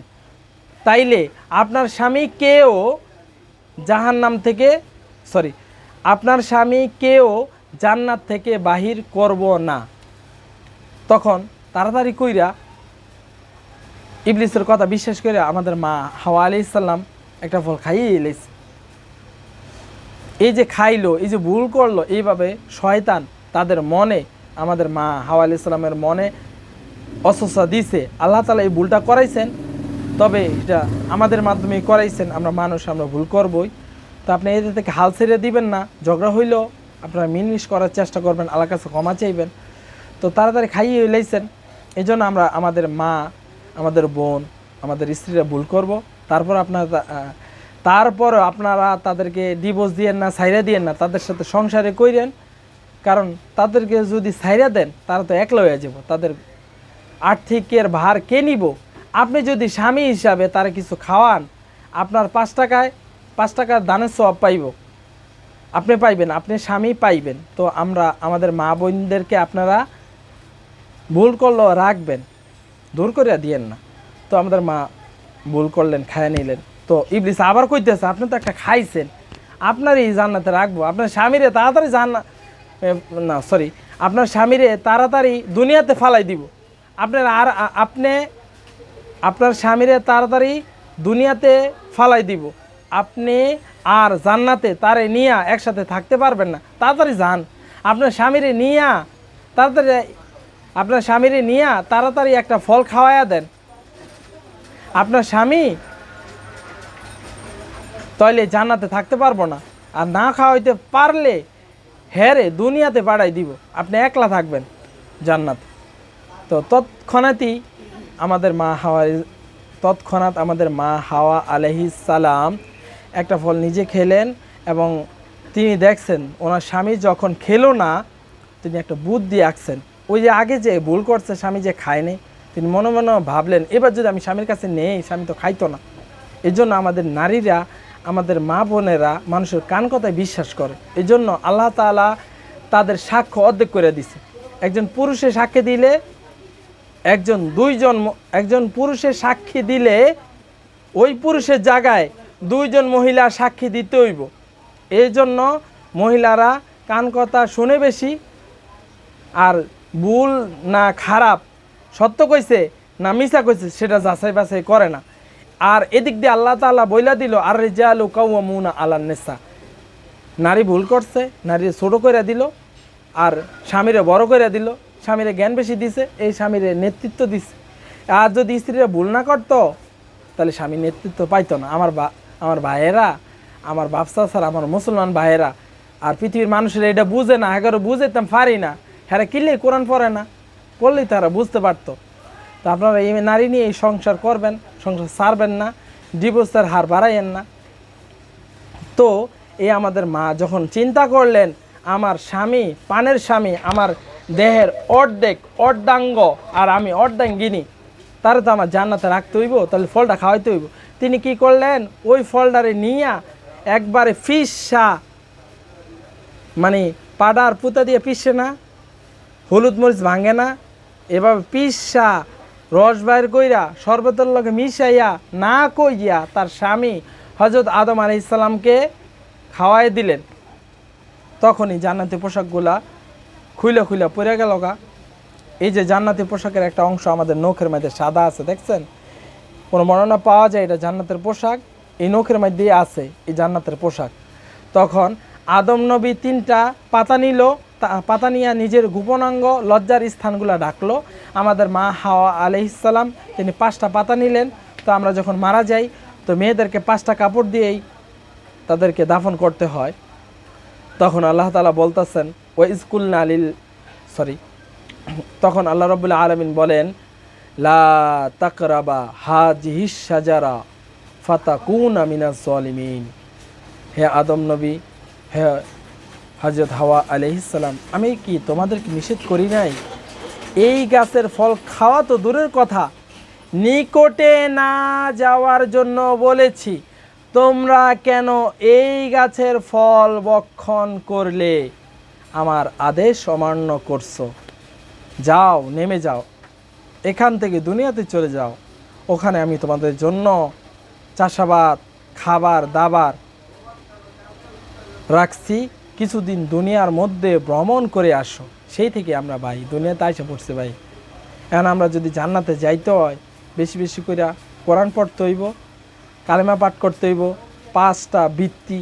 তাইলে আপনার স্বামীকেও জাহান্নাম থেকে, সরি, আপনার স্বামীকেও জান্নাত থেকে বাহির করব না। তখন তাড়াতাড়ি কইরা ইবলিসের কথা বিশ্বাস করে আমাদের মা হাওয়া আলাইহিস সালাম একটা ফল খাইয়ে এলেছে। এই যে খাইলো, এই যে ভুল করলো, এইভাবে শয়তান তাদের মনে, আমাদের মা হাওয়া আলাইহিস সালামের মনে অসুস্থতা দিছে। আল্লাহ তাআলা এই ভুলটা করাইছেন, তবে এটা আমাদের মাধ্যমে করাইছেন। আমরা মানুষ, আমরা ভুল করবই। তো আপনি এদের থেকে হাল ছেড়ে দিবেন না। ঝগড়া হইলেও আপনারা মিলমিশ করার চেষ্টা করবেন, আল্লাহর কাছে ক্ষমা চাইবেন। তো তাড়াতাড়ি খাইয়ে লাইছেন, এই জন্য আমরা আমাদের মা, আমাদের বোন, আমাদের স্ত্রীরা ভুল করব। তারপর আপনারা তাদেরকে ডিভোর্স দিয়েন না, ছাইরা দিয়েন না, তাদের সাথে সংসারে কইরেন। কারণ তাদেরকে যদি ছাইরা দেন, তারা তো একলা হয়ে যাব, তাদের আর্থিকের ভার কে নিব? আপনি যদি স্বামী হিসাবে তারা কিছু খাওয়ান, আপনার 5 টাকার দানের সওয়াব পাইব, আপনি পাইবেন, আপনি স্বামী পাইবেন। তো আমরা আমাদের মা বোনদেরকে আপনারা ভুল করলেও রাখবেন, দূর করে দিয়েন না। তো আমাদের মা ভুল করলেন, খায় নিলেন। তো ইবলিস আবার কইতেছে, আপনি তো একটা খাইছেন, আপনারই জান্নাতে রাখবো। আপনার স্বামীরে তাড়াতাড়ি না, সরি, আপনার স্বামীরে তাড়াতাড়ি দুনিয়াতে ফালাই দিব। আপনার স্বামীরে তাড়াতাড়ি দুনিয়াতে ফালাই দিব, আপনি আর জান্নাতে তারে নিয়া একসাথে থাকতে পারবেন না। তাড়াতাড়ি যান, আপনার স্বামীরে নিয়া তাড়াতাড়ি একটা ফল খাওয়ায়া দেন। আপনার স্বামী তাইলে জান্নাতে থাকতে পারবো না, আর না খাওয়াইতে পারলে হেরে দুনিয়াতে পাঠাই দিব, আপনি একলা থাকবেন জান্নাতে। তো তৎক্ষণাৎ আমাদের মা হাওয়া আলাইহিস সালাম একটা ফল নিজে খেলেন, এবং তিনি দেখছেন ওনার স্বামী যখন খেলো না, তিনি একটা বুদ্ধি আঁকছেন। ওই যে আগে যে ভুল করছে, স্বামী যে খায়নি, তিনি মনে মনে ভাবলেন, এবার যদি আমি স্বামীর কাছে নেই, স্বামী তো খাইতো না। এই জন্য আমাদের নারীরা, আমাদের মা বোনেরা মানুষের কান কথায় বিশ্বাস করে। এই জন্য আল্লাহ তাআলা তাদের সাক্ষ্য অর্ধেক করে দিছে। একজন পুরুষের সাক্ষী দিলে, একজন পুরুষের সাক্ষী দিলে ওই পুরুষের জায়গায় 2 জন মহিলা সাক্ষী দিতে হইব। এই জন্য মহিলারা কান কথা শুনে বেশি, আর ভুল না খারাপ, সত্য কইছে না মিছা কইছে সেটা যাচাই বাছাই করে না। আর এদিক দিয়ে আল্লাহ তাআলা বইলা দিল, আর রিজালু কাওয়ামুনা আলান নিসা, নারী ভুল করছে, নারী ছোট করে দিল, আর স্বামীরে বড় করে দিল। স্বামীরে জ্ঞান বেশি দিছে, এই স্বামীরে নেতৃত্ব দিছে। আর যদি স্ত্রীরা ভুল না করতো, তাহলে স্বামী নেতৃত্ব পাইতো না। আমার ভাইয়েরা, আমার বাপসা স্যার, আমার মুসলমান ভাইয়েরা আর পৃথিবীর মানুষেরা এটা বুঝে না, এগারো বুঝাইতাম পারি না। হ্যাঁ, কিনলেই কোরআন পড়ে না, পড়লেই তারা বুঝতে পারতো। তো আপনারা এই নারী নিয়ে এই সংসার করবেন, সংসার ছাড়বেন না, ডিভোর্সের হার বাড়াইয়েন না। তো এই আমাদের মা যখন চিন্তা করলেন, আমার স্বামী, পানের স্বামী, আমার দেহের অর্ধাঙ্গ, আর আমি অর্ধাঙ্গিনী, তারা তো আমার জান্নাতে রাখতে হইব, তাহলে ফলটা খাওয়াইতে হইব। তিনি কি করলেন, ওই ফলটারে নিয়া একবারে পিসা, মানে পাডার পুতা দিয়ে পিসে না, হলুদ মরিচ ভাঙে না, এভাবে পিসা রস বাইর কইরা শরবতের লগে মিশাইয়া না কইয়া তার স্বামী হযরত আদম আলাইহিস সালামকে খাওয়াই দিলেন। তখনই জান্নাতি পোশাকগুলা খুইলা খুইলা পড়ে গেল গা। এই যে জান্নাতি পোশাকের একটা অংশ আমাদের নখের মধ্যে সাদা আছে, দেখছেন? কোনো বর্ণনা পাওয়া যায় এটা জান্নাতের পোশাক, এই নখের মধ্যেই আছে এই জান্নাতের পোশাক। তখন আদম নবী 3টা পাতা নিল, পাতা নিয়ে নিজের গোপনাঙ্গ লজ্জার স্থানগুলো ঢাকলো। আমাদের মা হাওয়া আলাইহিস সালাম তিনি 5টা পাতা নিলেন, তো আমরা যখন মারা যাই তো মেয়েদেরকে 5টা কাপড় দিয়েই তাদেরকে দাফন করতে হয়। তখন আল্লাহ তাআলা বলতেছেন ওয়াইজকুলনা লিল তখন আল্লাহ রাব্বুল আলামিন বলেন লা তাকরাবা হাযিহিশ শাজারা ফাতাকুনা মিনাজ জালিমিন। হে আদম নবী, হে হযরত হাওয়া আলাইহিস সালাম, আমি কি তোমাদেরকে নিষেধ করি নাই? এই গাছের ফল খাওয়া তো দূরের কথা, নিকটে না যাওয়ার জন্য বলেছি। তোমরা কেন এই গাছের ফল ভক্ষণ করলে? আমার আদেশ অমান্য করছো। যাও, নেমে যাও, এখান থেকে দুনিয়াতে চলে যাও। ওখানে আমি তোমাদের জন্য চাষাবাদ, খাবার দাবার রাখছি, কিছুদিন দুনিয়ার মধ্যে ভ্রমণ করে আসো। সেই থেকে আমরা ভাই দুনিয়াতে আইসা পড়ছি ভাই। এখন আমরা যদি জান্নাতে যাইতে হয় বেশি বেশি করে কোরআন পড়তে হইব, কালেমা পাঠ করতে হইব, 5টা বৃত্তি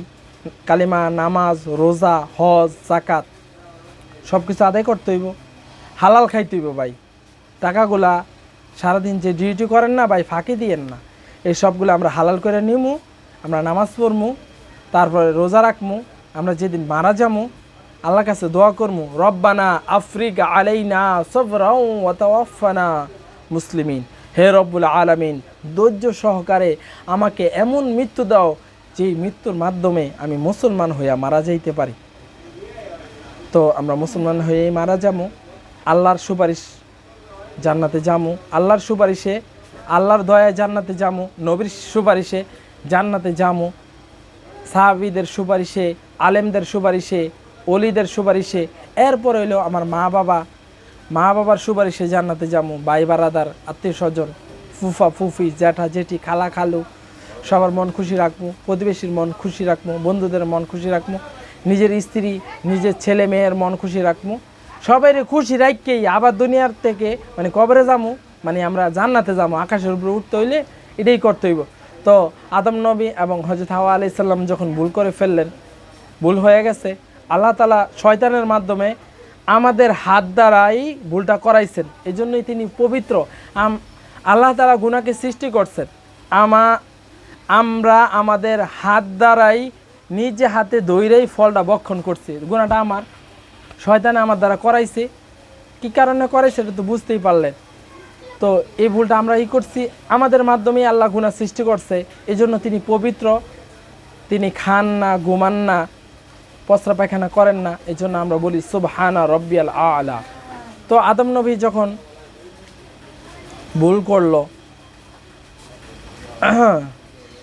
কালেমা, নামাজ, রোজা, হজ, যাকাত সব কিছু আদায় করতে হইব, হালাল খাইতে হইব ভাই। টাকাগুলা সারাদিন যে ডিউটি করেন না ভাই, ফাঁকি দিয়েন না। এই সবগুলো আমরা হালাল করে নিমু, আমরা নামাজ পড়মু, তারপরে রোজা রাখমু। আমরা যেদিন মারা যামু আল্লাহর কাছে দোয়া করমু, রব্বানা আফরিক আলাইনা সবরাও ওয়া তাওয়াফানা মুসলিমিন। হে রব্বুল আলামিন, ধৈর্য সহকারে আমাকে এমন মৃত্যু দাও যেই মৃত্যুর মাধ্যমে আমি মুসলমান হইয়া মারা যাইতে পারি। তো আমরা মুসলমান হয়েই মারা যামু, আল্লাহর সুপারিশ জান্নাতে যামু, আল্লাহর সুপারিশে, আল্লাহর দয়ায় জান্নাতে যামু, নবীর সুপারিশে জান্নাতে যামু, সাহাবীদের সুপারিশে, আলেমদের সুপারিশে, ওলিদের সুপারিশে, এরপর হইলো আমার মা বাবার সুপারিশে জান্নাতে যামু, ভাই বারাদার, আত্মীয় স্বজন, ফুফা ফুফি, জ্যাঠা জেঠি, খালা খালু, সবার মন খুশি রাখবো, প্রতিবেশীর মন খুশি রাখবো, বন্ধুদের মন খুশি রাখবো, নিজের স্ত্রী, নিজের ছেলে মেয়ের মন খুশি রাখবো, সবাই খুশি রাখকেই আবার দুনিয়ার থেকে মানে কবরে যামু, মানে আমরা জান্নাতে যাবো। আকাশের উপরে উঠতে হইলে এটাই করতে হইব। তো আদম নবী এবং হযরত হাওয়া আলাইহিস সালাম যখন ভুল করে ফেললেন, ভুল হয়ে গেছে, আল্লাহ তাআলা শয়তানের মাধ্যমে আমাদের হাত দ্বারাই ভুলটা করাইছেন। এই জন্যই তিনি পবিত্র। আল্লাহ তাআলা গুনাহকে সৃষ্টি করছেন, আমরা আমাদের হাত দ্বারাই নিজে হাতে দইরেই ফলটা ভক্ষণ করছি। গুনাহটা আমার, শয়তানে আমার দ্বারা করাইছে। কি কারণে করাইছে এটা তো বুঝতেই পারলেন। তো এই ভুলটা আমরা করছি, আমাদের মাধ্যমেই আল্লাহ গুনাহ সৃষ্টি করছে। এই জন্য তিনি পবিত্র, তিনি খান না, ঘুমান না, পসরা পায়খানা করেন না। এই জন্য আমরা বলি সুবহানা রব্বিয়াল আলা। তো আদম নবী যখন ভুল করলো,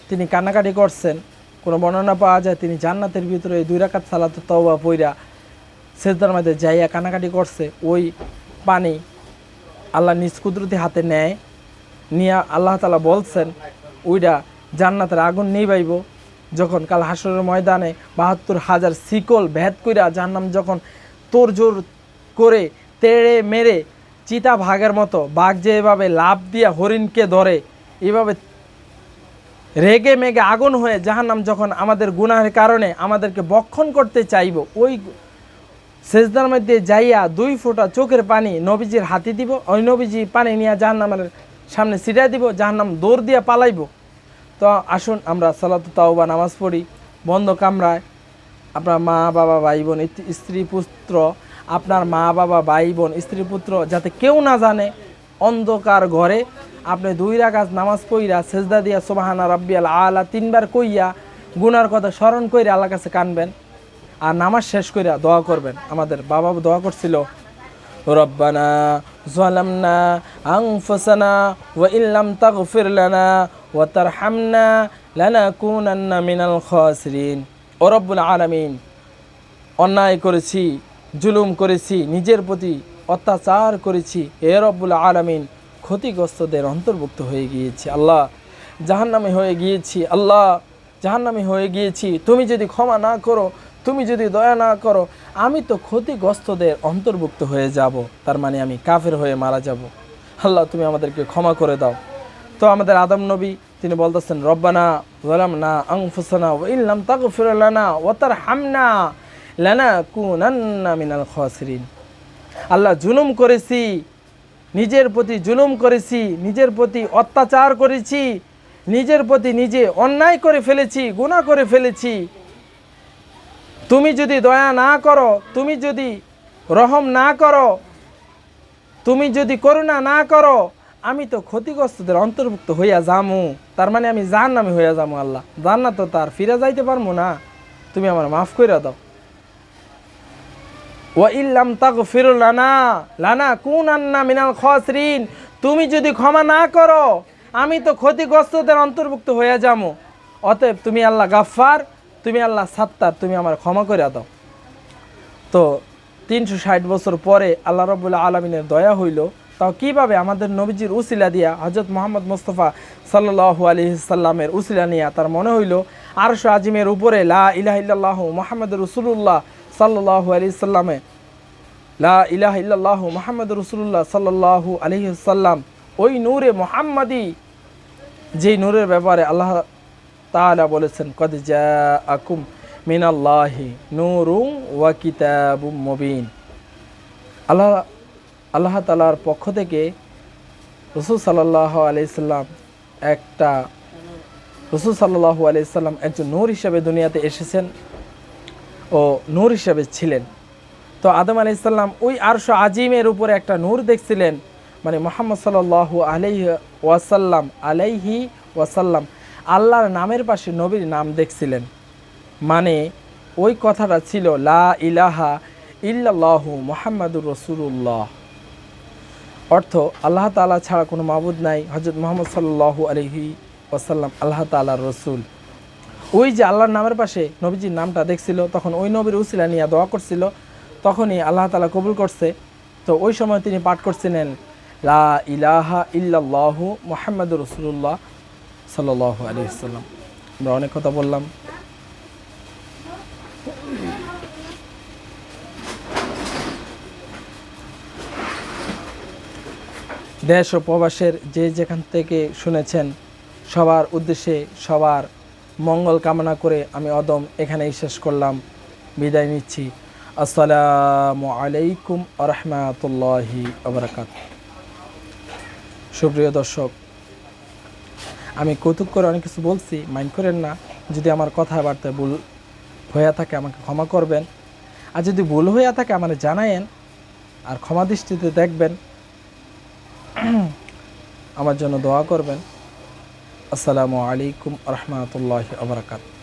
তিনি কান্নাকাটি করছেন। কোনো বর্ণনা পাওয়া যায় তিনি জান্নাতের ভিতরে 2 রাকাত সালাতুত তাওবা পইরা সিজদার মধ্যে যাইয়া কান্নাকাটি করছে। ওই পানি আল্লাহ নিজ কুদরতি হাতে নেয়, নিয়ে আল্লাহ তাআলা বলছেন ওইটা জান্নাতের আগুন নিবাইব। যখন কাল হাসরের ময়দানে ৭২,০০০ শিকল ভেদ কইরা জাহান্নাম যখন তোড়জোড় করে তেড়ে মেরে চিতা ভাগের মতো, বাঘ যে এভাবে লাফ দিয়া হরিণকে ধরে, এভাবে রেগে মেগে আগুন হয়ে জাহান্নাম যখন আমাদের গুনাহের কারণে আমাদেরকে বক্ষণ করতে চাইব, ওই সেজদার মধ্যে যাইয়া 2 ফোঁটা চোখের পানি নবীজির হাতে দিব, ওই নবীজি পানি নিয়ে জাহান্নামের সামনে ছিটাই দিব, জাহান্নাম দৌড় দিয়ে পালাইব। তো আসুন আমরা সালাতুত তাওবা নামাজ পড়ি বন্ধ কামরায়। আপনার মা বাবা ভাই বোন স্ত্রী পুত্র, আপনার মা বাবা ভাই বোন স্ত্রী পুত্র যাতে কেউ না জানে, অন্ধকার ঘরে আপনি 2 রাকাত নামাজ পড়িয়া সেজদা দিয়া সুবহানা রাব্বিয়াল আলা 3 বার কইয়া গুনার কথা স্মরণ কইরা আল্লাহর কাছে কানবেন। আর নামাজ শেষ কইরা দোয়া করবেন। আমাদের বাবা দোয়া করছিল, রব্বানা যালামনা আনফুসানা ওয়া ইল্লাম তাগফির লানা ওয়া তারহামনা লানাকুনান্না মিনাল খাসিরিন। ও রব্বুল আলামিন, অন্যায় করেছি, জুলুম করেছি, নিজের প্রতি অত্যাচার করেছি, হে রব্বুল আলামিন, ক্ষতিগ্রস্তদের অন্তর্ভুক্ত হয়ে গিয়েছি। আল্লাহ জাহান্নামে হয়ে গিয়েছি, আল্লাহ জাহান্নামে হয়ে গিয়েছি। তুমি যদি ক্ষমা না করো, তুমি যদি দয়া না করো, আমি তো ক্ষতিগ্রস্তদের অন্তর্ভুক্ত হয়ে যাব, তার মানে আমি কাফের হয়ে মারা যাব। আল্লাহ তুমি আমাদেরকে ক্ষমা করে দাও। তো আমাদের আদম নবী তিনি বলতেছেন, রব্বানা যালামনা আনফুসানা ওয়া ইল্লাম তাগফির লানা ওয়া তারহামনা লানাকুনান্না মিনাল খাসিরিন। আল্লাহ জুলুম করেছি, নিজের প্রতি জুলুম করেছি, নিজের প্রতি অত্যাচার করেছি, নিজের প্রতি নিজে অন্যায় করে ফেলেছি, গুনাহ করে ফেলেছি। তুমি যদি দয়া না করো, তুমি যদি রহম না করো, তুমি যদি করুণা না করো, আমি তো ক্ষতিগ্রস্তদের অন্তর্ভুক্ত হইয়া যামু। তার মানে আমি জাহান্নামী হইয়া যামু। আল্লাহ, জান্নাত তো তার ফিরে যাইতে পারবো না, তুমি আমার মাফ করে দাও। ওয়া ইল্লাম তাগফির লানা লানাকুনান্না মিনাল খাসিরিন, তুমি যদি ক্ষমা না করো আমি তো ক্ষতিগ্রস্তদের অন্তর্ভুক্ত হয়ে যাবো। অতএব তুমি আল্লাহ গাফফার, তুমি আল্লাহ সাত্তার, তুমি আমার ক্ষমা করে দাও। তো 360 বছর পরে আল্লাহ রাব্বুল আলামিনের দয়া হইল। তাও কিভাবে? আমাদের নবীজির উসিলা দিয়া, হযরত মুহাম্মদ মুস্তাফা সাল্লাল্লাহু আলাইহি সাল্লামের উসিলা নিয়া তার মনে হইল আরশ আজিমের উপরে লা ইলাহা ইল্লাল্লাহু মুহাম্মাদুর রাসূলুল্লাহ সাল্লাল্লাহু আলাইহি সাল্লামে, লা ইলাহা ইল্লাল্লাহু মুহাম্মাদুর রাসূলুল্লাহ সাল্লাল্লাহু আলাইহি সাল্লাম, ওই নূরে মুহাম্মাদি, যেই নূরের ব্যাপারে আল্লাহ তাআলা বলেছেন কদ জাআকুম মিনাল্লাহি নূরুন ওয়া কিতাবুম মুবিন। আল্লাহ তাআলার পক্ষ থেকে রাসূল সাল্লাল্লাহু আলাইহি সাল্লাম একজন নূর হিসেবে দুনিয়াতে এসেছেন ও নূর হিসেবে ছিলেন। তো আদম আলাইহিস সালাম ওই আরশ আজিমের উপরে একটা নূর দেখছিলেন, মানে মুহাম্মদ সাল্লাল্লাহু আলাইহি ওয়াসাল্লাম আল্লাহর নামের পাশে নবীর নাম দেখছিলেন। মানে ওই কথাটা ছিল লা ইলাহা ইল্লাল্লাহু মুহাম্মাদুর রাসূলুল্লাহ, অর্থ আল্লাহ তাআলা ছাড়া কোনো মাবুদ নাই, হযরত মুহাম্মদ সাল্লাল্লাহু আলাইহি ওয়াসাল্লাম আল্লাহ তাআলার রাসূল। ওই যে আল্লাহর নামের পাশে নবীজির নামটা দেখছিল, তখন ওই নবীর উসিলা নিয়ে দোয়া করছিল, তখনই আল্লাহ তাআলা কবুল করছে। তো ওই সময় তিনি পাঠ করছিলেন লা ইলাহা ইল্লাল্লাহু মুহাম্মাদুর রাসূলুল্লাহ সাল্লাল্লাহু আলাইহি ওয়াসাল্লাম। আমরা অনেক কথা বললাম। দেশ ও প্রবাসের যে যেখান থেকে শুনেছেন সবার উদ্দেশ্যে সবার মঙ্গল কামনা করে আমি অদম এখানেই শেষ করলাম, বিদায় নিচ্ছি। আসসালামু আলাইকুম ওয়া রাহমাতুল্লাহি ওয়া বারাকাতুহু। সুপ্রিয় দর্শক, আমি কৌতুক করে অনেক কিছু বলছি, মাইন্ড করেন না। যদি আমার কথাবার্তায় ভুল হয়ে থাকে আমাকে ক্ষমা করবেন, আর যদি ভুল হয়ে থাকে আমাকে জানায়েন, আর ক্ষমা দৃষ্টিতে দেখবেন, আমার জন্য দোয়া করবেন। আসসালামু আলাইকুম ওয়া রাহমাতুল্লাহি ওয়া বারাকাতুহু।